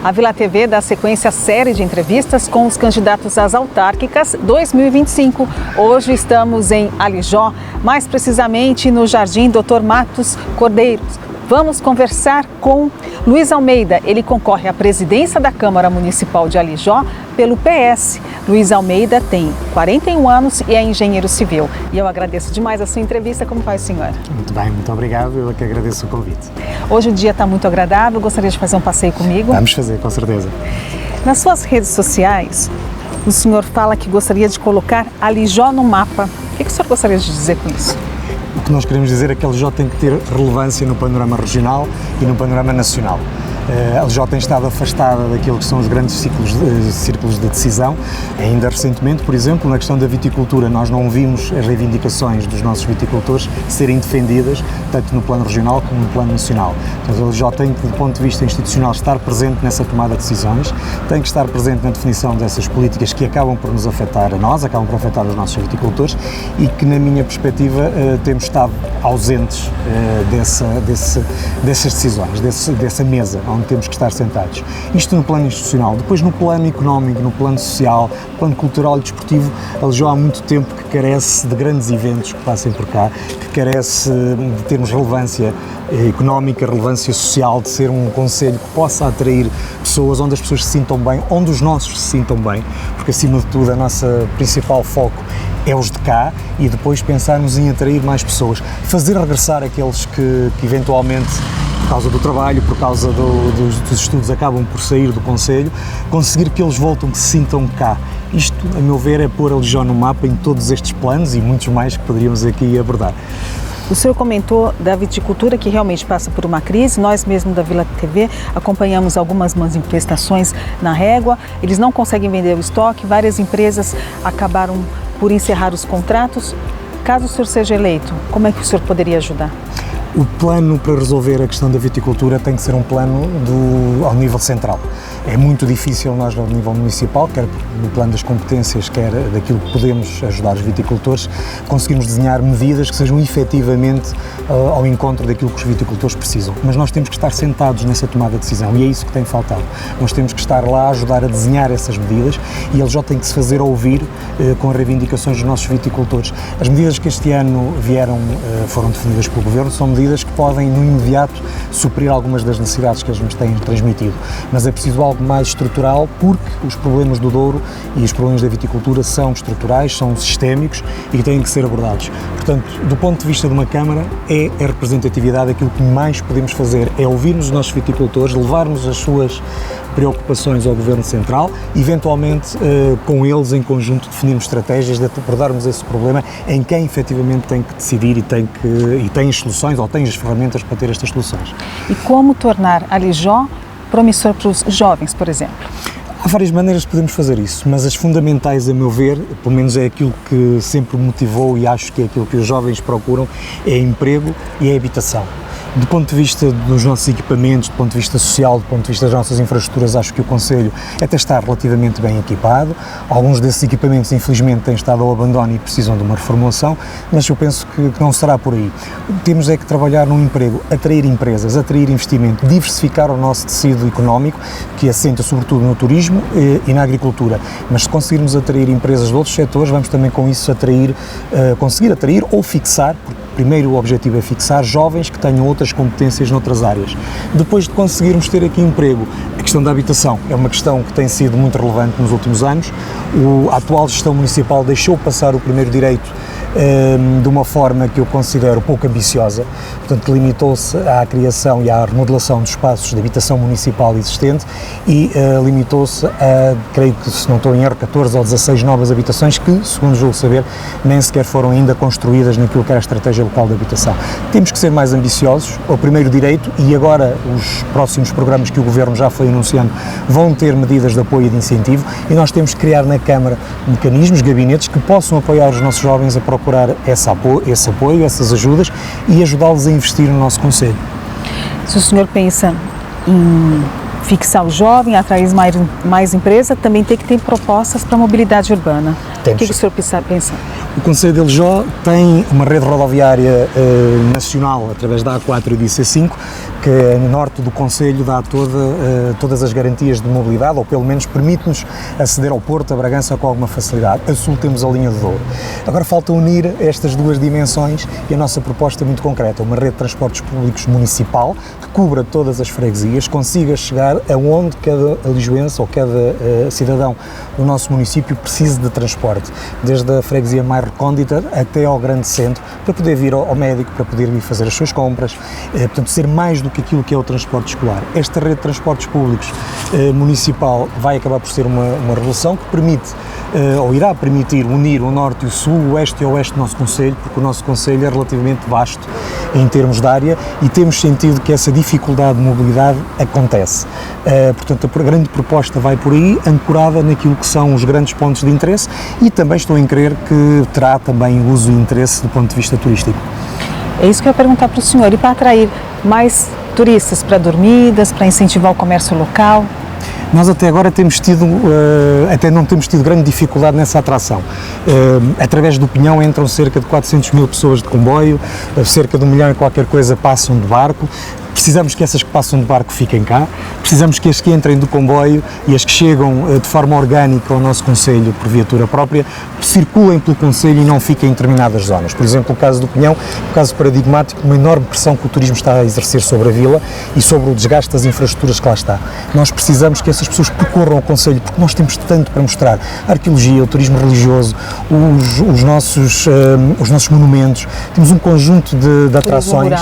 A Vila TV dá sequência à série de entrevistas com os candidatos às autárquicas 2025. Hoje estamos em Alijó, mais precisamente no Jardim Dr. Matos Cordeiro. Vamos conversar com Luiz Almeida. Ele concorre à presidência da Câmara Municipal de Alijó pelo PS. Luiz Almeida tem 41 anos e é engenheiro civil. E eu agradeço demais a sua entrevista. Como vai, senhor? Muito bem, muito obrigado. Eu é que agradeço o convite. Hoje o dia está muito agradável. Gostaria de fazer um passeio comigo? Vamos fazer, com certeza. Nas suas redes sociais, o senhor fala que gostaria de colocar Alijó no mapa. O que o senhor gostaria de dizer com isso? O que nós queremos dizer é que Alijó tem que ter relevância no panorama regional e no panorama nacional. Alijó tem estado afastada daquilo que são os grandes círculos de decisão. Ainda recentemente, por exemplo, na questão da viticultura, nós não vimos as reivindicações dos nossos viticultores serem defendidas, tanto no plano regional como no plano nacional. Portanto, Alijó tem que, do ponto de vista institucional, estar presente nessa tomada de decisões, tem que estar presente na definição dessas políticas que acabam por nos afetar a nós, acabam por afetar os nossos viticultores e que, na minha perspectiva, temos estado ausentes dessas decisões, dessa mesa onde temos que estar sentados. Isto no plano institucional. Depois, no plano económico, no plano social, no plano cultural e desportivo, Alijó há muito tempo que carece de grandes eventos que passem por cá, que carece de termos relevância económica, relevância social, de ser um concelho que possa atrair pessoas, onde as pessoas se sintam bem, onde os nossos se sintam bem, porque acima de tudo a nossa principal foco é os de cá e depois pensarmos em atrair mais pessoas, fazer regressar aqueles que eventualmente, por causa do trabalho, por causa dos estudos, acabam por sair do concelho, conseguir que eles voltem, que se sintam cá. Isto, a meu ver, é pôr Alijó no mapa em todos estes planos e muitos mais que poderíamos aqui abordar. O senhor comentou da viticultura que realmente passa por uma crise. Nós mesmos da Vila TV acompanhamos algumas manifestações na Régua. Eles não conseguem vender o estoque, várias empresas acabaram por encerrar os contratos. Caso o senhor seja eleito, como é que o senhor poderia ajudar? O plano para resolver a questão da viticultura tem que ser um plano ao nível central. É muito difícil nós, ao nível municipal, quer no plano das competências, quer daquilo que podemos ajudar os viticultores, conseguirmos desenhar medidas que sejam efetivamente ao encontro daquilo que os viticultores precisam. Mas nós temos que estar sentados nessa tomada de decisão e é isso que tem faltado. Nós temos que estar lá a ajudar a desenhar essas medidas e eles já têm que se fazer ouvir com as reivindicações dos nossos viticultores. As medidas que este ano foram definidas pelo Governo são medidas que podem, no imediato, suprir algumas das necessidades que eles nos têm transmitido. Mas é preciso algo mais estrutural, porque os problemas do Douro e os problemas da viticultura são estruturais, são sistémicos e têm que ser abordados. Portanto, do ponto de vista de uma Câmara, é a representatividade. Aquilo que mais podemos fazer é ouvirmos os nossos viticultores, levarmos as suas preocupações ao Governo Central, eventualmente com eles em conjunto definirmos estratégias de abordarmos esse problema em quem efetivamente tem que decidir e tem as soluções ou tem as ferramentas para ter estas soluções. E como tornar Alijó promissor para os jovens, por exemplo? Há várias maneiras de podemos fazer isso, mas as fundamentais, a meu ver, pelo menos é aquilo que sempre me motivou e acho que é aquilo que os jovens procuram, é emprego e é habitação. Do ponto de vista dos nossos equipamentos, do ponto de vista social, do ponto de vista das nossas infraestruturas, acho que o concelho até está relativamente bem equipado. Alguns desses equipamentos, infelizmente, têm estado ao abandono e precisam de uma reformulação, mas eu penso que não será por aí. Temos é que trabalhar no emprego, atrair empresas, atrair investimento, diversificar o nosso tecido económico, que assenta sobretudo no turismo e na agricultura. Mas se conseguirmos atrair empresas de outros setores, vamos também com isso conseguir atrair ou fixar, porque primeiro o objetivo é fixar jovens que tenham outras competências noutras áreas. Depois de conseguirmos ter aqui emprego, a questão da habitação é uma questão que tem sido muito relevante nos últimos anos. A atual gestão municipal deixou passar o primeiro direito de uma forma que eu considero pouco ambiciosa, portanto limitou-se à criação e à remodelação dos espaços de habitação municipal existente e limitou-se a, creio que se não estou em erro, 14 ou 16 novas habitações que, segundo julgo saber, nem sequer foram ainda construídas naquilo que era a estratégia local de habitação. Temos que ser mais ambiciosos, ao primeiro direito, e agora os próximos programas que o Governo já foi anunciando vão ter medidas de apoio e de incentivo e nós temos que criar na Câmara mecanismos, gabinetes que possam apoiar os nossos jovens a procurar esse apoio, essas ajudas e ajudá-los a investir no nosso concelho. Se o senhor pensa em fixar o jovem, atrair mais empresa, também tem que ter propostas para a mobilidade urbana. Temos. O que o senhor pensa? O Concelho de Alijó tem uma rede rodoviária nacional através da A4 e da IC5, que no norte do Concelho dá todas as garantias de mobilidade, ou pelo menos permite-nos aceder ao Porto, a Bragança com alguma facilidade. A sul temos a linha de Douro. Agora falta unir estas duas dimensões e a nossa proposta é muito concreta, uma rede de transportes públicos municipal que cubra todas as freguesias, consiga chegar aonde cada alijoense ou cada cidadão do nosso município precise de transporte, desde a freguesia mais recôndita até ao grande centro, para poder vir ao médico, para poder vir fazer as suas compras, portanto ser mais do que aquilo que é o transporte escolar. Esta rede de transportes públicos municipal vai acabar por ser uma revolução que permite, ou irá permitir, unir o norte e o sul, o oeste e o oeste do nosso concelho, porque o nosso concelho é relativamente vasto em termos de área e temos sentido que essa dificuldade de mobilidade acontece. Portanto, a grande proposta vai por aí, ancorada naquilo que são os grandes pontos de interesse e também estou em crer que terá também uso e interesse do ponto de vista turístico. É isso que eu ia perguntar para o senhor. E para atrair mais turistas para dormidas, para incentivar o comércio local? Nós até agora temos tido, até não temos tido grande dificuldade nessa atração. Através do Pinhão entram cerca de 400 mil pessoas de comboio, cerca de 1 milhão e qualquer coisa passam de barco. Precisamos que essas que passam de barco fiquem cá, precisamos que as que entrem do comboio e as que chegam de forma orgânica ao nosso concelho por viatura própria circulem pelo concelho e não fiquem em determinadas zonas. Por exemplo, o caso do Pinhão, um caso paradigmático de uma enorme pressão que o turismo está a exercer sobre a vila e sobre o desgaste das infraestruturas que lá está. Nós precisamos que essas pessoas percorram o concelho porque nós temos tanto para mostrar. A arqueologia, o turismo religioso, os nossos monumentos, temos um conjunto de atrações.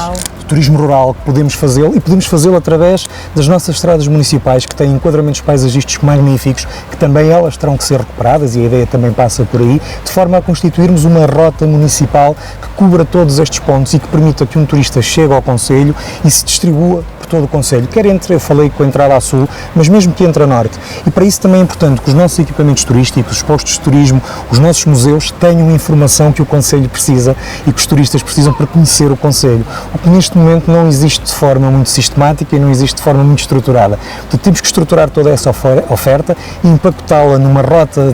Turismo rural, que podemos fazê-lo e podemos fazê-lo através das nossas estradas municipais que têm enquadramentos paisagísticos magníficos, que também elas terão que ser recuperadas e a ideia também passa por aí, de forma a constituirmos uma rota municipal que cubra todos estes pontos e que permita que um turista chegue ao concelho e se distribua por todo o concelho, quer entre, eu falei com a entrada a sul, mas mesmo que entre a norte. E para isso também é importante que os nossos equipamentos turísticos, os postos de turismo, os nossos museus tenham a informação que o concelho precisa e que os turistas precisam para conhecer o concelho, o que neste momento não existe de forma muito sistemática e não existe de forma muito estruturada. Portanto, temos que estruturar toda essa oferta e impactá-la numa rota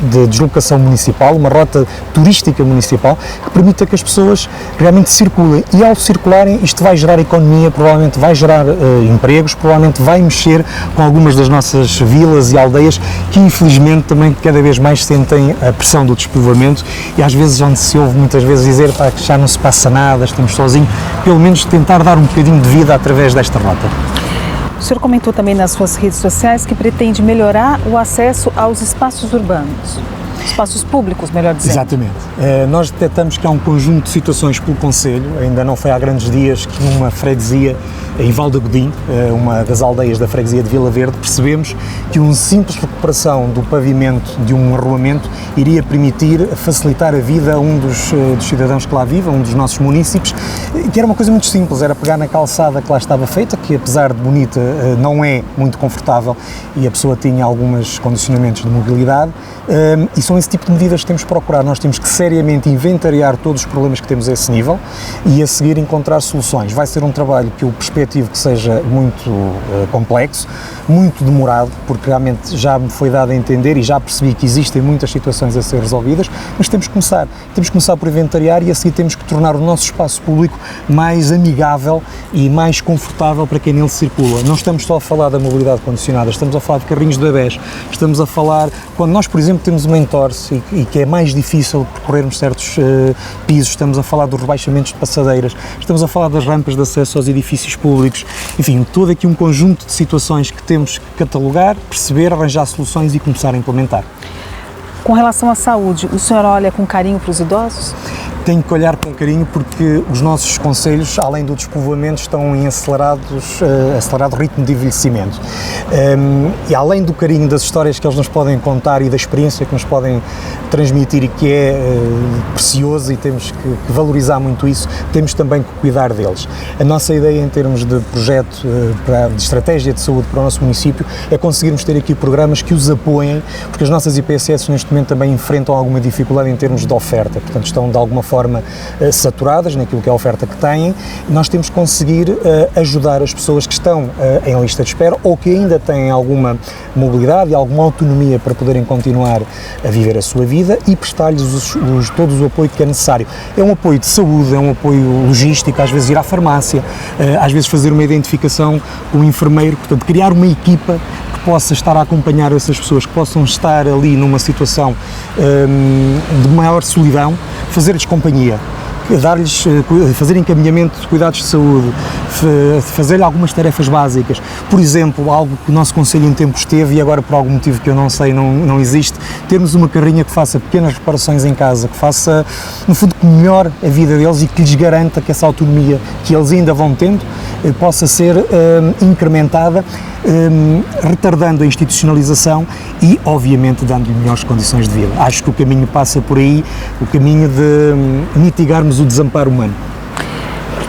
de deslocação municipal, uma rota turística municipal, que permita que as pessoas realmente circulem e ao circularem isto vai gerar economia, provavelmente vai gerar empregos, provavelmente vai mexer com algumas das nossas vilas e aldeias que infelizmente também cada vez mais sentem a pressão do despovoamento e às vezes onde se ouve muitas vezes dizer que já não se passa nada, estamos sozinhos, pelo menos tentar dar um bocadinho de vida através desta rota. O senhor comentou também nas suas redes sociais que pretende melhorar o acesso aos espaços urbanos. Espaços públicos, melhor dizendo. Exatamente. Nós detectamos que há um conjunto de situações pelo concelho, ainda não foi há grandes dias que numa freguesia em Val de Godim, uma das aldeias da freguesia de Vila Verde, percebemos que uma simples recuperação do pavimento de um arruamento iria permitir facilitar a vida a um dos cidadãos que lá vivem, um dos nossos munícipes, que era uma coisa muito simples, era pegar na calçada que lá estava feita, que apesar de bonita não é muito confortável e a pessoa tinha alguns condicionamentos de mobilidade, e são esse tipo de medidas que temos que procurar. Nós temos que seriamente inventariar todos os problemas que temos a esse nível e a seguir encontrar soluções. Vai ser um trabalho que eu perspectivo que seja muito complexo, muito demorado, porque realmente já me foi dado a entender e já percebi que existem muitas situações a ser resolvidas, mas temos que começar. Temos que começar por inventariar e a seguir temos que tornar o nosso espaço público mais amigável e mais confortável para quem nele circula. Não estamos só a falar da mobilidade condicionada, estamos a falar de carrinhos de bebés, estamos a falar, quando nós, por exemplo, temos uma entorse e que é mais difícil percorrermos certos pisos, estamos a falar dos rebaixamentos de passadeiras, estamos a falar das rampas de acesso aos edifícios públicos, enfim, todo aqui um conjunto de situações que temos que catalogar, perceber, arranjar soluções e começar a implementar. Com relação à saúde, o senhor olha com carinho para os idosos? Tenho que olhar com carinho porque os nossos concelhos, além do despovoamento, estão em acelerado ritmo de envelhecimento. E além do carinho das histórias que eles nos podem contar e da experiência que nos podem transmitir e que é precioso e temos que valorizar muito isso, temos também que cuidar deles. A nossa ideia em termos de projeto, de estratégia de saúde para o nosso município, é conseguirmos ter aqui programas que os apoiem, porque as nossas IPSS neste momento também enfrentam alguma dificuldade em termos de oferta, portanto estão de alguma forma forma saturadas naquilo que é a oferta que têm. Nós temos que conseguir ajudar as pessoas que estão em lista de espera ou que ainda têm alguma mobilidade e alguma autonomia para poderem continuar a viver a sua vida e prestar-lhes todo o apoio que é necessário. É um apoio de saúde, é um apoio logístico, às vezes ir à farmácia, às vezes fazer uma identificação com o enfermeiro, portanto criar uma equipa que possa estar a acompanhar essas pessoas, que possam estar ali numa situação de maior solidão, fazer-lhes companhia, dar-lhes, fazer encaminhamento de cuidados de saúde, fazer-lhe algumas tarefas básicas. Por exemplo, algo que o nosso Conselho em tempos teve e agora por algum motivo que eu não sei, não existe, termos uma carrinha que faça pequenas reparações em casa, que faça, no fundo, que melhore a vida deles e que lhes garanta que essa autonomia que eles ainda vão tendo possa ser incrementada, retardando a institucionalização e, obviamente, dando-lhe melhores condições de vida. Acho que o caminho passa por aí, o caminho de mitigarmos o desamparo humano.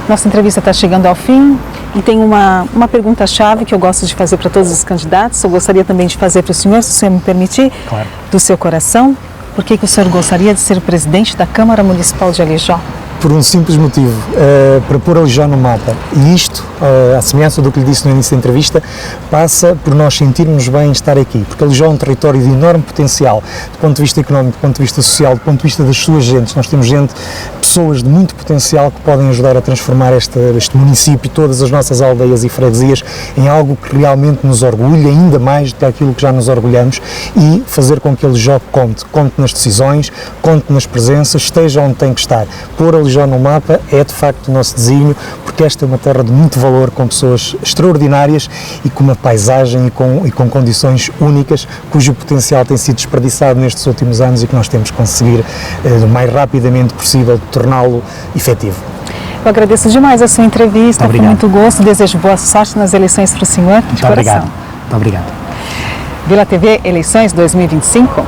Nossa entrevista está chegando ao fim e tem uma pergunta-chave que eu gosto de fazer para todos os candidatos. Eu gostaria também de fazer para o senhor, se o senhor me permitir, claro. Do seu coração. Por que o senhor gostaria de ser presidente da Câmara Municipal de Alijó? Por um simples motivo, para pôr Alijó no mapa. E isto, à semelhança do que lhe disse no início da entrevista, passa por nós sentirmos bem em estar aqui, porque Alijó é um território de enorme potencial, do ponto de vista económico, do ponto de vista social, do ponto de vista das suas gentes. Nós temos pessoas de muito potencial que podem ajudar a transformar este município e todas as nossas aldeias e freguesias em algo que realmente nos orgulha, ainda mais do que aquilo que já nos orgulhamos, e fazer com que Alijó conte nas decisões, conte nas presenças, esteja onde tem que estar. Pôr Alijó no mapa é de facto o nosso desígnio, porque esta é uma terra de muito valor, com pessoas extraordinárias e com uma paisagem e com condições únicas, cujo potencial tem sido desperdiçado nestes últimos anos e que nós temos que conseguir, o mais rapidamente possível, torná-lo efetivo. Eu agradeço demais a sua entrevista, foi muito gosto, desejo boa sorte nas eleições para o senhor, de coração. Muito obrigado. Vila TV, eleições 2025.